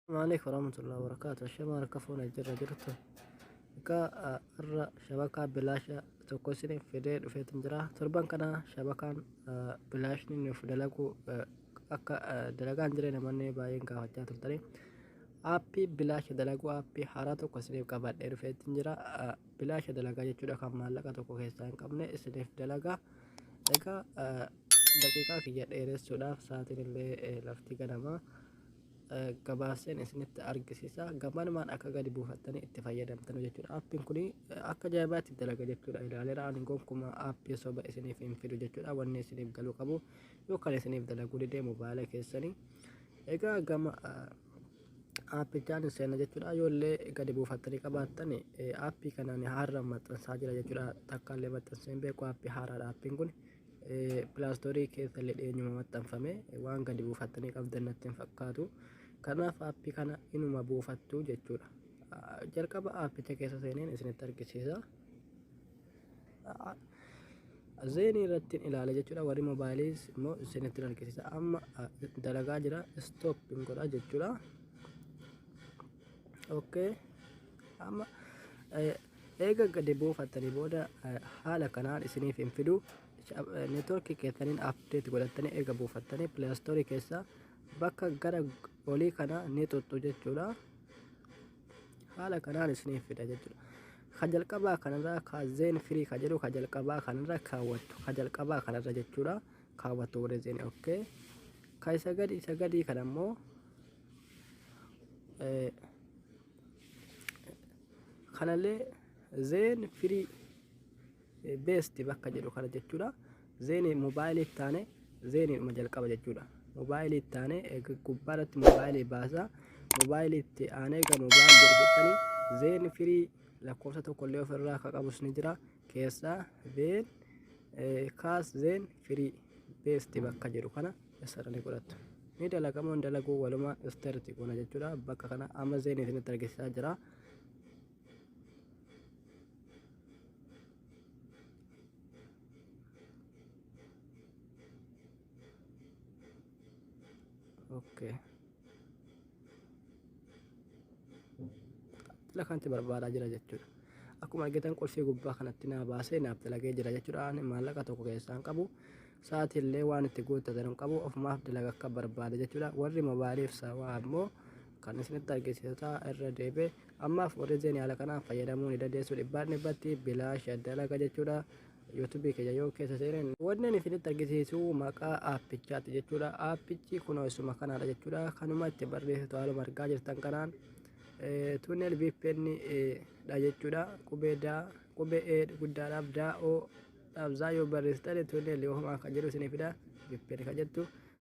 السلام عليكم ورحمة الله وبركاته. الشباب كفونا جرى جرته ka irra shabaka bilaasha tokko isiniif fidee dhufeetin jira. Torban kana shabakaan bilaashni nuuf dalagu akka dalagaan jire namoonni baay'een gaafachaa turtanii aappii bilaasha dalaguu aappii haaraa tokko isiniif qabadhee dhufeetin jira. Bilaasha dalagaa jechuudha, kan maallaqa tokko keessaa hin qabne isiniif dalagaa. Egaa daqiiqaa kiyya dheeressuudhaaf sa'aatiin illee lafti ganamaa gabaaseen isinitti argisiisa. Gabanumaan akka gadi buufattanii itti fayyadamtan jechuudha. Aappiin kun akka ajaa'ibaatti dalaga jechuudha. Ilaaleera ani gonkumaa aappii soba isiniif hin fidu jechuudha. Wanni isiniif galuu qabu yookaan isiniif dalaguu didee mobaayila keessanii. Egaa gama aappichaan seena jechuudha. Yoollee gadi buufattanii qabaattan aappii kanaan haaraan maxxansaa jira jechuudha. Takkaallee maxxansee hin beeku aappii haaraadha. Aappiin kun pilaastorii keessa illee dhiyeenyuma maxxanfame waan gadi buufattanii qabdan natti hin fakkaatu. Kanaaf aappii kana inuma buufattu jechuudha. Jalqaba aappicha keessa seeneen isinitti argisiisa. Zeenii irratti ilaala jechuudha. Warri moobaayiliis immoo isinitti argisiisa. Amma dalagaa jira, stooppiin godha jechuudha. Okay. Amma eega gadi buufattanii booda haala kanaan isiniif hin fidu. Neetwoorkii keessaniin apdeet godhattanii eega buufattanii pilaastorii keessa bakka gara olii kana ni tuttu jechuudha. Haala kanaan isiniif fida jechuudha. Ka jalqabaa kanarraa ka zeen firii ka jedhu ka jalqabaa kanarra kaawwattu. Ka jalqabaa kanarra jechuudha kaawwattu warri zeen. Okay. Ka isa gadii kana immoo kanallee zeen firii beesti bakka jedhu kana jechuudha. Zeenii moobaayilii taane zeeniidhuma jalqaba jechuudha. Moobaayilii taane gubbaarratti moobaayilii baasa. Moobaayilii itti aanee ga moobaayilii jedhattanii zeen firii lakkoofsa tokkollee ofirraa akka qabus ni jira. Keessaa zeen kaas zeen firii beesti bakka jedhu kana isarra ni godhattu. Ni dalagamoo hin dalaguu walumaa isteerti kuna jechuudha. Bakka kana amma zeenii isinitti argisiisaa jira. Okay. Kanti barbaadaa jira jechuudha. Akkuma argitan qulfii gubbaa kanatti naa baasee naaf dalagee jira jechuudha. Ani maallaqa tokko keessaa hin qabu. Sa'aatiillee waan itti guuttatan hin qabu. Ofumaaf dalaga akka barbaade jechuudha. Warri moobaayiliif sawaa immoo kan isinitti argisiisaa irra deebee ammaaf warri zeenii haala kanaan fayyadamuu ni dandeessu. Dhibbaan dhibbatti bilaasha dalaga jechuudha. YouTube keenya yoo keessa seenan wanni isinitti argisiisu maqaa aappichaati jechuudha. Aappichi kunoo isuma kanaadha jechuudha. Kanuma itti barreessitu haaluma argaa jirtan kanaan tunnel VPN dha jechuudha. Qubee E guddaadhaaf daa'oo dhaaf zaa yoo barreessitan tunnel yoo homaa kan jedhu isinifidha. VPN kan jettu